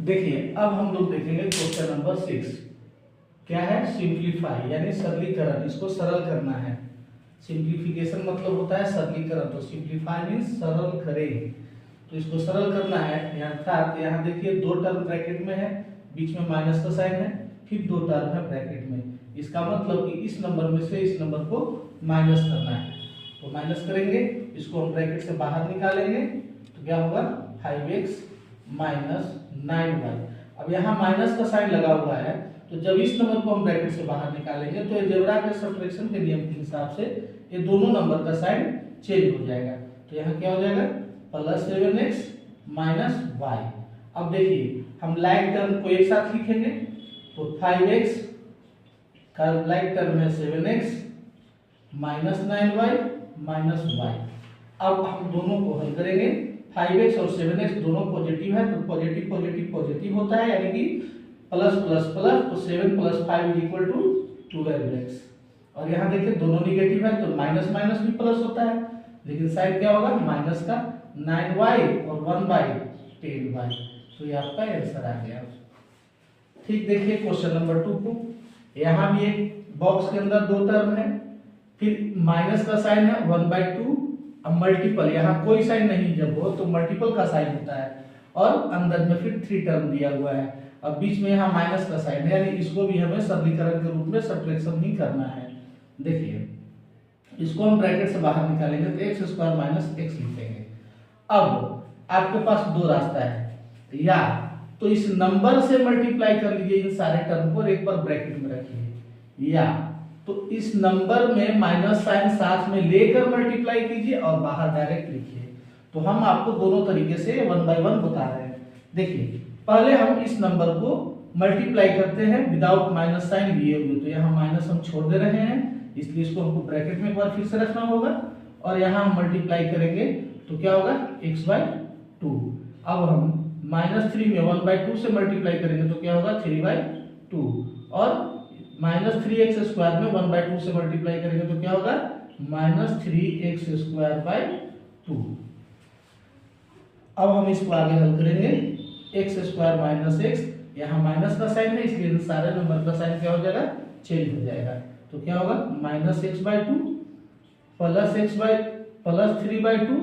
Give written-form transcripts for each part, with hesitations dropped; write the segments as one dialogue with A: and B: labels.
A: देखिए अब हम लोग देखेंगे क्वेश्चन नंबर 6। क्या है? सिंप्लीफाई यानी सरलीकरण, इसको सरल करना है। सिंप्लीफिकेशन मतलब होता है सरलीकरण, तो सिंप्लीफाई मीन्स सरल करें, तो इसको सरल करना है। अर्थात यहाँ देखिए दो टर्म ब्रैकेट में है, बीच में माइनस का साइन है, फिर दो टर्म है ब्रैकेट में। इसका मतलब कि इस नंबर में से इस नंबर को माइनस करना है, तो माइनस करेंगे, इसको हम ब्रैकेट से बाहर निकालेंगे तो क्या होगा 5x माइनस 9y। अब यहाँ माइनस का साइन लगा हुआ है, तो जब इस नंबर को हम ब्रैकेट से बाहर निकालेंगे तो अलजेब्रा के सब्ट्रैक्शन के नियम के हिसाब से ये दोनों नंबर का साइन चेंज हो जाएगा। तो यहाँ क्या हो जाएगा प्लस 7x माइनस y। अब देखिए हम लाइक टर्म को एक साथ लिखेंगे, तो 5x का लाइक टर्म है 7x minus 9y minus y। अब हम दोनों को हल करेंगे, 5x और 7x दोनों पॉजिटिव है, तो पॉजिटिव पॉजिटिव पॉजिटिव होता है, यानी कि प्लस प्लस प्लस, तो 7 plus 5 is equal to 12x। और यहाँ देखिए दोनों निगेटिव है, तो माइनस माइनस भी प्लस होता है, लेकिन साइड क्या होगा माइनस का 9y और 1/10y। तो ये आपका आंसर आ गया। ठीक, देखिए क्वेश्चन नंबर 2 को, यहाँ भी एक बॉक्स के अंदर दो टर्म है, फिर माइनस का साइन है 1/2। अब मल्टीपल, यहाँ कोई साइन नहीं जब हो तो मल्टीपल का साइन होता है, और अंदर में फिर 3 टर्म दिया हुआ है। अब बीच में यहाँ माइनस का साइन है, यानी इसको भी हमें सरलीकरण के रूप में सब्ट्रैक्शन ही करना है। देखिए इसको हम ब्रैकेट से बाहर निकालेंगे तो x स्क्वायर माइनस x लिखेंगे। अब आपके पास दो रास्ता है, या तो इस नंबर से मल्टीप्लाई कर लीजिए इन सारे टर्म को और एक बार ब्रैकेट में रखिए, या तो इस नंबर में माइनस साइन साथ में लेकर मल्टीप्लाई कीजिए और बाहर डायरेक्ट लिखिए। तो हम आपको दोनों तरीके से 1 बाय 1 बता रहे हैं। देखिए पहले हम इस नंबर को मल्टीप्लाई करते हैं विदाउट माइनस साइन लिए हुए, तो यहाँ माइनस हम छोड़ दे रहे हैं, इसलिए इसको हमको ब्रैकेट में एक बार फिर से रखना होगा, और यहाँ हम मल्टीप्लाई करेंगे तो क्या होगा x/2। अब हम -3 में 1/2 से मल्टीप्लाई करेंगे तो क्या होगा 3/2, और -3x स्क्वायर में 1/2 से मल्टीप्लाई करेंगे तो क्या होगा -3x²/2। अब हम इसको आगे हल करेंगे, x² माइनस x, यहाँ माइनस का साइन है इसलिए इन सारे नंबर का साइन क्या हो जाएगा चेंज हो जाएगा, तो क्या होगा -x/2 प्लस 3/2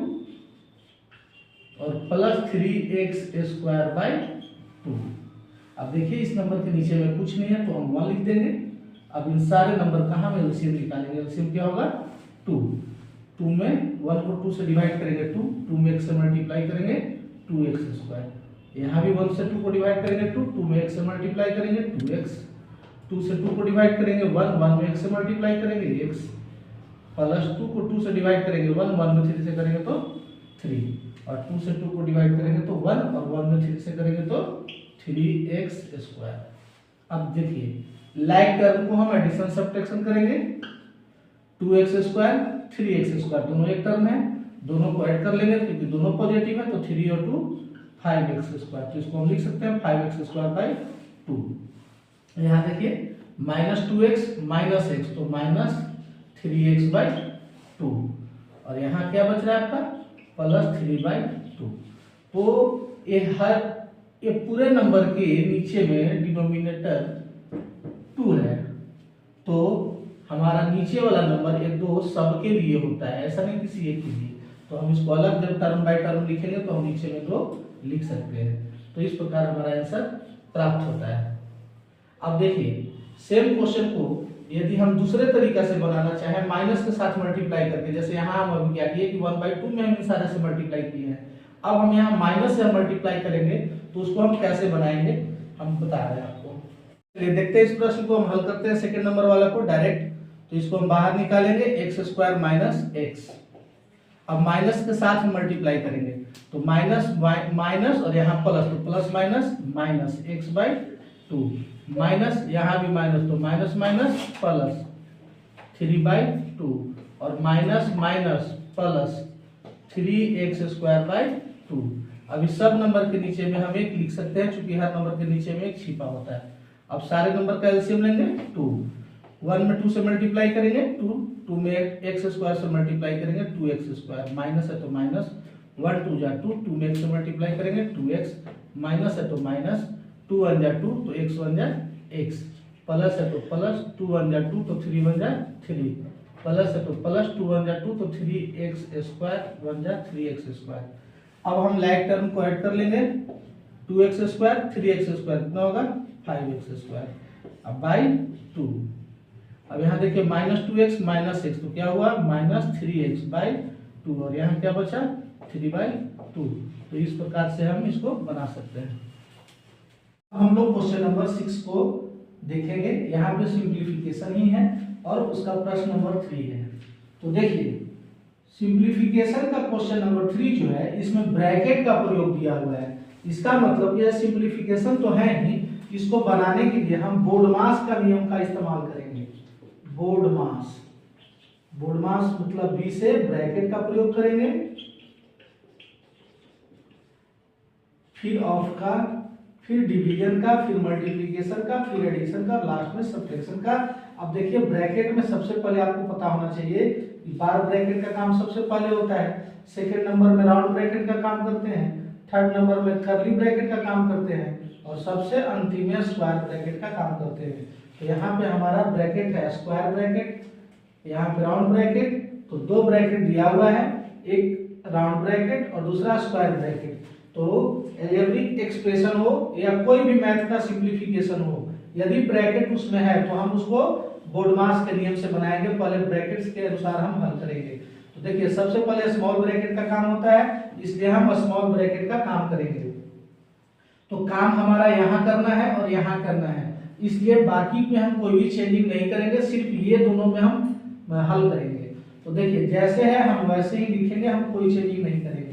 A: और प्लस 3x²/2। अब देखिए इस नंबर के नीचे में कुछ नहीं है तो हम 1 लिख देंगे। अब इन सारे नंबर का हम एलसीएम निकालेंगे, एलसीएम क्या होगा 2 में 1 को 2 से डिवाइड करेंगे 2 में x से मल्टीप्लाई करेंगे 2x², यहाँ भी 1 से 2 को डिवाइड करेंगे 2 में x से मल्टीप्लाई करेंगे 2x, 2 से 2 को डिवाइड करेंगे 1 में x से मल्टीप्लाई करेंगे x, प्लस 2 को 2 से डिवाइड करेंगे 1 में 3 से करेंगे तो 3, और 2 से 2 को डिवाइड करेंगे तो 1, और 1 में 3 से करेंगे तो 3x²। अब देखिए लाइक टर्म को हम एडिशन सब्ट्रैक्शन करेंगे, 2x² 3x² दोनों एक टर्म है, दोनों को ऐड कर लेंगे क्योंकि दोनों पॉजिटिव है, तो 3 और 2 5x², तो इसको हम लिख सकते हैं 5x²/2। यहाँ देखिए -2x माइनस x, तो -3x/2, और यहाँ क्या बच रहा है आपका प्लस 3/2। तो ये पूरे नंबर के नीचे में डिनोमिनेटर 2 है, तो हमारा नीचे वाला नंबर ये 2 सबके लिए होता है, ऐसा नहीं किसी एक के लिए। तो हम इसको अलग जब टर्म बाय टर्म लिखेंगे तो हम नीचे में 2 लिख सकते हैं। तो इस प्रकार हमारा आंसर प्राप्त होता है। अब देखिए सेम क्वेश्चन को यदि हम दूसरे तरीका से बनाना चाहें माइनस के साथ मल्टीप्लाई करके, जैसे यहाँ हम अभी क्या किए कि 1/2 में हम इन सारे से मल्टीप्लाई किए हैं, अब हम यहाँ माइनस से मल्टीप्लाई करेंगे तो उसको हम कैसे बनाएंगे हम बता रहे हैं आपको। चलिए देखते हैं इस प्रश्न को हम हल करते हैं सेकंड नंबर वाला को डायरेक्ट। तो इसको हम बाहर निकालेंगे x² माइनस x। अब माइनस के साथ हम मल्टीप्लाई करेंगे तो माइनस और यहाँ प्लस, तो प्लस माइनस x/2, माइनस यहाँ भी माइनस, तो माइनस प्लस 3/2, और माइनस प्लस 3x²/2। अब इस सब नंबर के नीचे में हम एक लिख सकते हैं, क्योंकि हर नंबर के नीचे में एक छिपा होता है। अब सारे नंबर का एलसीएम लेंगे 2, 1 में 2 से मल्टीप्लाई करेंगे 2 में x² से मल्टीप्लाई करेंगे 2x², माइनस है तो माइनस, 1 2 जा 2 में x से मल्टीप्लाई करेंगे 2x, माइनस है तो माइनस, 2 वन जा 2 तो x वन जा x, प्लस है तो प्लस, 2 वन जा 2 तो 3 वन जा 3, प्लस है तो प्लस, 2 वन जा 2 तो 3x स्क्वायर वन जा 3x स्क्वायर। अब हम लाइक टर्म को ऐड कर लेंगे, 2x स्क्वायर 3x स्क्वायर कितना होगा 5x स्क्वायर, अब बाई 2। अब यहाँ देखिए माइनस 2x माइनस x तो क्या हुआ माइनस 3x बाई 2, और यहाँ क्या बचा 3/2। तो इस प्रकार से हम इसको बना सकते हैं। हम लोग क्वेश्चन नंबर 6 को देखेंगे। यहाँ पे सिंप्लीफिकेशन ही है और उसका प्रश्न नंबर 3 है। तो देखिए सिंप्लीफिकेशन का क्वेश्चन नंबर 3 जो है इसमें ब्रैकेट का प्रयोग दिया हुआ है। इसका मतलब यह सिंप्लीफिकेशन तो है ही, इसको बनाने के लिए हम बोर्डमास का नियम का इस्तेमाल करेंगे। बोर्डमास, बोर्डमास मतलब बी से ब्रैकेट का प्रयोग करेंगे, फिर ऑफ का, फिर डिवीजन का, फिर मल्टीप्लिकेशन का, फिर एडिशन का, लास्ट में सब्ट्रैक्शन का। अब देखिए ब्रैकेट में सबसे पहले आपको पता होना चाहिए बार ब्रैकेट का काम सबसे पहले होता है, सेकंड नंबर में राउंड ब्रैकेट का काम करते हैं, थर्ड नंबर में कर्ली ब्रैकेट का काम करते हैं, और सबसे अंतिम में स्क्वायर ब्रैकेट का काम करते हैं। तो यहाँ पे हमारा ब्रैकेट है स्क्वायर ब्रैकेट, यहाँ पे राउंड ब्रैकेट, तो दो ब्रैकेट दिया हुआ है, एक राउंड ब्रैकेट और दूसरा स्क्वायर ब्रैकेट। तो अलजेब्रिक एक्सप्रेशन हो या कोई भी मैथ का सिंप्लीफिकेशन हो, यदि ब्रैकेट उसमें है तो हम उसको बोर्डमास के नियम से बनाएंगे, पहले ब्रैकेट्स के अनुसार हम हल करेंगे। तो देखिए सबसे पहले स्मॉल ब्रैकेट का काम होता है, इसलिए हम स्मॉल ब्रैकेट का काम करेंगे। तो काम हमारा यहाँ करना है और यहाँ करना है, इसलिए बाकी में हम कोई भी चेंजिंग नहीं करेंगे, सिर्फ ये दोनों में हम हल करेंगे। तो देखिए जैसे है हम वैसे ही लिखेंगे, हम कोई चेंजिंग नहीं करेंगे।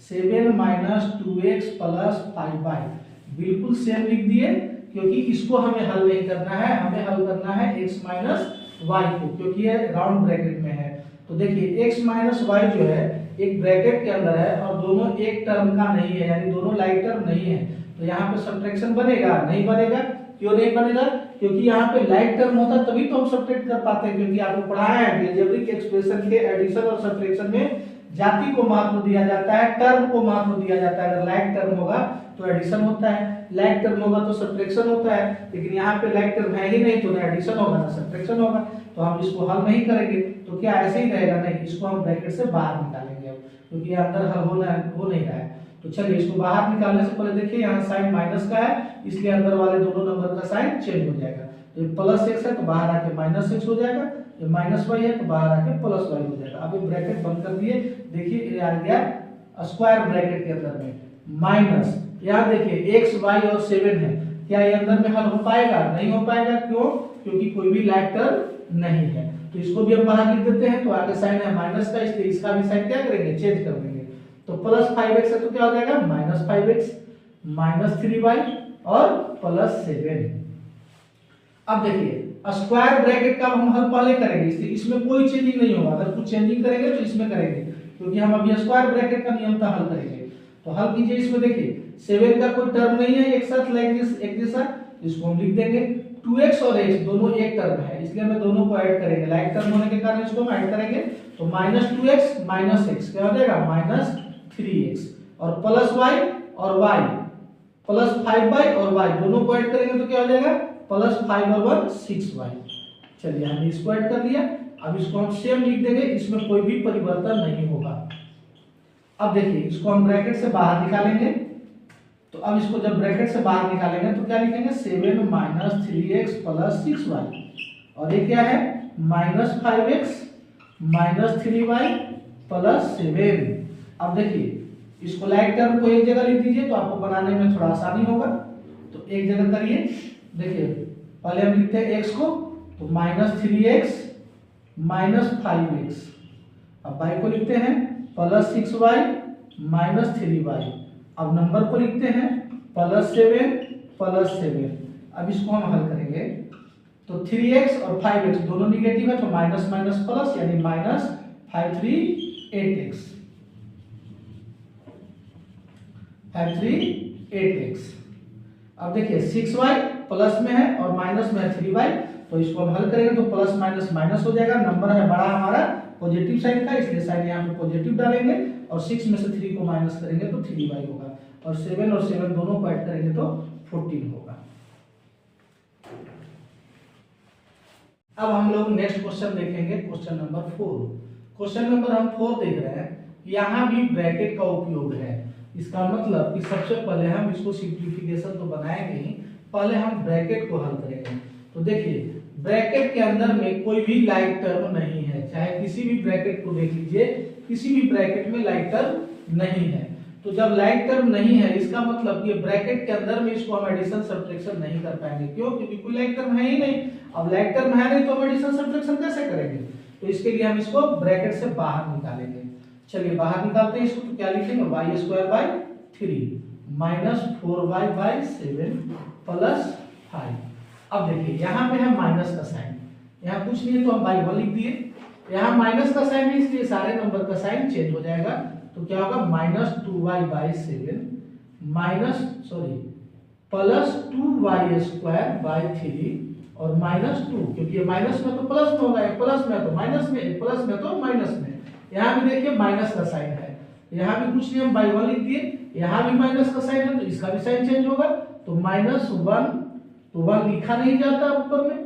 A: 7 माइनस 2x प्लस 5y बिल्कुल सेम लिख दिए, क्योंकि इसको हमें हल नहीं करना है, हमें हल करना है x माइनस y को, क्योंकि ये राउंड ब्रैकेट में है। तो देखिए x माइनस y जो है एक ब्रैकेट के अंदर है और दोनों एक टर्म का नहीं है, यानी दोनों लाइक टर्म नहीं है, तो यहाँ पे सब्ट्रैक्शन बनेगा नहीं बनेगा? क्यों नहीं बनेगा? क्योंकि यहाँ पे लाइक टर्म होता तभी तो हम सब्ट्रैक्ट कर पाते हैं, क्योंकि आपको पढ़ाया है अलजेब्रिक एक्सप्रेशन के एडिशन और सब्ट्रैक्शन में जाति को महत्व दिया जाता है, टर्म को महत्व दिया जाता है। अगर लाइक टर्म होगा तो एडिशन होता है, लाइक टर्म होगा तो सब्ट्रैक्शन होता है, लेकिन यहाँ पे लाइक टर्म है ही नहीं, तो ना एडिशन होगा ना सब्ट्रैक्शन होगा, तो हम इसको हल नहीं करेंगे। तो क्या ऐसे ही रहेगा? नहीं, इसको हम ब्रैकेट से बाहर निकालेंगे अब, क्योंकि अंदर हल हो नहीं रहा है। तो चलिए इसको बाहर निकालने से पहले देखिए यहाँ साइन माइनस का है, इसलिए अंदर वाले दोनों नंबर का साइन चेंज हो जाएगा। ये प्लस x है तो बाहर आके माइनस x हो जाएगा, ये माइनस y है तो बाहर आके प्लस y हो जाएगा। अब ये ब्रैकेट बंद कर दिए, देखिए ये आ गया स्क्वायर ब्रैकेट के अंदर में माइनस, यहाँ देखिए x y और 7 है, क्या ये अंदर में हल हो पाएगा? नहीं हो पाएगा। क्यों? क्योंकि कोई भी लाइक टर्म नहीं है। तो इसको भी हम बाहर लिख देते हैं, तो आगे साइन है माइनस का, इसलिए इसका भी साइन क्या करेंगे? चेंज कर देंगे। तो प्लस 5x है तो क्या हो जाएगा? माइनस 5x माइनस 3y और प्लस 7। अब देखिए स्क्वायर ब्रैकेट का हम हल पहले करेंगे, इसलिए इसमें कोई चेंजिंग नहीं होगा। अगर कुछ चेंजिंग करेंगे तो इसमें करेंगे, क्योंकि हम अभी स्क्वायर ब्रैकेट का नियम था हल करेंगे। तो हल कीजिए, इसमें देखिए 7 का कोई टर्म नहीं है एक साथ लाइक दिस, एक जैसा, इसको हम लिख देंगे। 2x और x दोनों एक टर्म है, इसलिए हमें दोनों को ऐड करेंगे, लाइक टर्म होने के कारण इसको हम ऐड करेंगे। तो माइनस 2x माइनस x क्या हो जाएगा? माइनस 3x, और प्लस y और y प्लस 5y और y दोनों को ऐड करेंगे तो क्या हो जाएगा? प्लस 5 और 1 6y। चलिए हमने इसको ऐड कर लिया, अब इसको हम सेम लिख देंगे, इसमें कोई भी परिवर्तन नहीं होगा। अब देखिए इसको हम ब्रैकेट से बाहर निकालेंगे, तो अब इसको जब ब्रैकेट से बाहर निकालेंगे तो क्या लिखेंगे? 7 माइनस 3x प्लस 6y, और ये क्या है? Minus 5x minus 3y plus 7। अब देखिए इसको लाइक टर्म को एक जगह लिख दीजिए, तो आपको बनाने में थोड़ा आसानी होगा। तो एक जगह करिए, देखिए पहले हम लिखते हैं x को, तो माइनस 3x माइनस 5x, अब y को लिखते हैं प्लस 6y माइनस 3y, अब नंबर को लिखते हैं प्लस 7 प्लस 7। अब इसको हम हल करेंगे, तो 3x और 5x दोनों निगेटिव है, तो माइनस माइनस प्लस, यानी माइनस 5 3 8x 5 3 8x। अब देखिए 6y प्लस में है और माइनस में है 3y, तो इसको हम हल करेंगे तो प्लस माइनस माइनस हो जाएगा। नंबर है बड़ा हमारा पॉजिटिव साइन का, इसलिए साइन यहाँ पे पॉजिटिव डालेंगे, और 6 में से 3 को माइनस करेंगे तो 3y होगा। और 7 दोनों को ऐड करेंगे तो 14 होगा। अब हम लोग नेक्स्ट क्वेश्चन देखेंगे, क्वेश्चन नंबर 4। क्वेश्चन नंबर हम 4 देख रहे हैं, यहाँ भी ब्रैकेट का उपयोग है। इसका मतलब कि सबसे पहले हम इसको सिंप्लीफिकेशन तो बनाएंगे ही, पहले हम ब्रैकेट को हल करेंगे। तो देखिए ब्रैकेट के अंदर में कोई भी लाइक टर्म नहीं है, चाहे किसी भी ब्रैकेट को देख लीजिए, किसी भी ब्रैकेट में लाइक टर्म नहीं है। तो जब लाइक टर्म नहीं है इसका मतलब ये ब्रैकेट के अंदर में इसको हम एडिशन सब्ट्रैक्शन नहीं कर पाएंगे। क्यों? क्योंकि कोई लाइक टर्म है ही नहीं। अब लाइक टर्म है नहीं तो हम एडिशन सब्ट्रैक्शन कैसे करेंगे? तो इसके लिए हम इसको ब्रैकेट से बाहर निकालेंगे। चलिए बाहर निकालते हैं इसको, तो क्या लिखेंगे, y² माइनस 4y/7 प्लस 5। अब देखिए यहाँ पे है माइनस का साइन, यहाँ कुछ नहीं है तो हम बाई 1 लिख दिए। यहाँ माइनस का साइन है इसलिए सारे नंबर का साइन चेंज हो जाएगा। तो क्या होगा, माइनस 2y/7 प्लस 2y² और माइनस 2, क्योंकि ये माइनस में तो प्लस में होगा, प्लस में तो माइनस में, प्लस में तो माइनस में। यहाँ भी देखिए माइनस का साइन है, यहाँ भी कुछ नहीं, हम बाई 1 लिख दिए। यहाँ भी माइनस का साइन है तो इसका भी साइन चेंज होगा। तो -1, तो 1 लिखा नहीं जाता ऊपर में,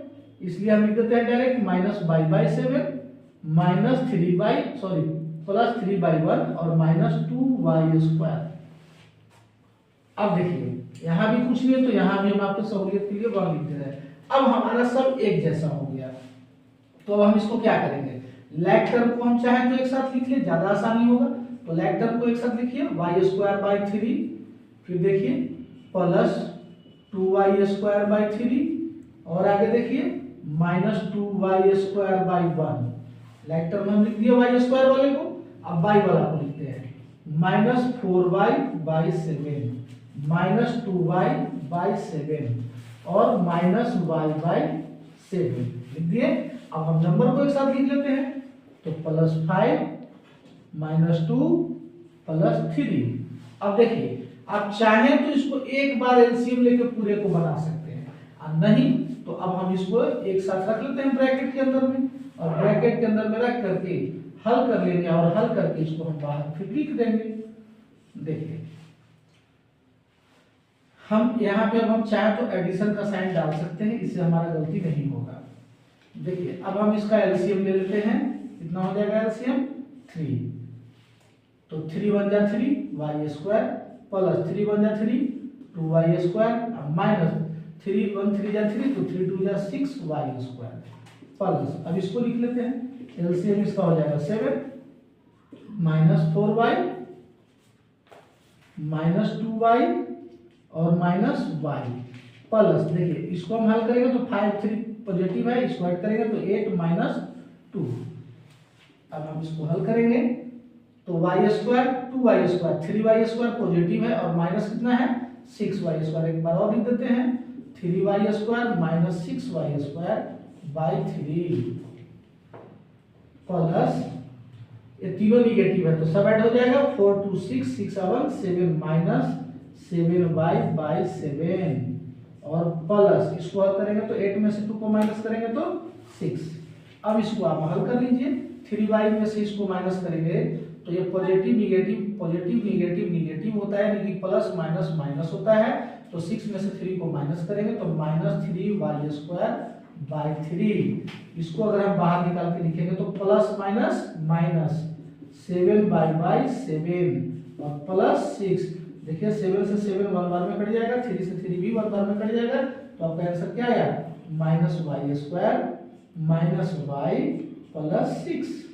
A: इसलिए हम लिख देते हैं डायरेक्ट -y/7 प्लस 3/1 और -2y²। अब देखिए यहाँ भी कुछ नहीं है तो यहाँ भी हम आपको सहूलियत के लिए 1 लिख दे रहे हैं। अब हमारा सब एक जैसा हो गया, तो अब हम इसको क्या करेंगे, लैग टर्म को हम चाहे तो एक साथ लिख ले, ज्यादा आसानी होगा। तो लैग टर्म को एक साथ लिखिए y²/3, फिर देखिए प्लस 2y²/3 और आगे देखिए -2y²/1। लैग टर्म हम लिख दिए y² वाले को, अब y वाला को लिखते हैं -4y/7 -2y/7 और -y/7 लिख दिए। अब हम नंबर को एक साथ लिख लेते हैं, तो +5 -2 + 3। अब देखिए आप चाहें तो इसको एक बार एलसीएम लेके पूरे को बना सकते हैं, और नहीं तो अब हम इसको एक साथ रख लेते हैं ब्रैकेट के अंदर में, और ब्रैकेट के अंदर में रख करके हल कर लेंगे, और हल करके इसको हम बाहर फिर लिख देंगे। देखिए हम यहाँ पे अब हम चाहे तो एडिशन का साइन डाल सकते हैं, इससे हमारा गलती नहीं होगा। देखिए अब हम इसका एलसीएम ले लेते हैं, कितना हो जाएगा एलसीएम 3। तो 3 × 3 y² प्लस 3 × 3 2y² माइनस 3 × 3 = 3 तो 3 × 2 = 6y² प्लस, अब इसको लिख लेते हैं, एलसीएम इसका हो जाएगा 7 -4y -2y और -y प्लस, देखिए इसको हम हल करेंगे तो 5 3 पॉजिटिव है, इसको ऐड करेंगे तो 8 - 2। अब हम इसको हल करेंगे तो y² 2y² 3y² पॉजिटिव है और माइनस कितना है 6y²। एक बार और लिख देते हैं 3y² - 6y²/3 प्लस, ये तीनों निगेटिव है तो सब ऐड हो जाएगा 4 2 6 6 7 -7y/7 और प्लस, इसको हल करेंगे तो 8 में से 2 को माइनस करेंगे तो 6। अब इसको आप हल कर लीजिए, 3y में से इसको माइनस करेंगे तो ये पॉजिटिव निगेटिव होता है, यानी कि प्लस माइनस माइनस होता है। तो 6 में से 3 को माइनस करेंगे तो -3y²/3। इसको अगर हम बाहर निकाल के लिखेंगे तो प्लस माइनस माइनस 7y/7 और प्लस 6। देखिए 7 से 7 1 बार में कट जाएगा, 3 से 3 भी 1 बार में कट जाएगा, तो आपका आंसर क्या आया -y² - y + 6।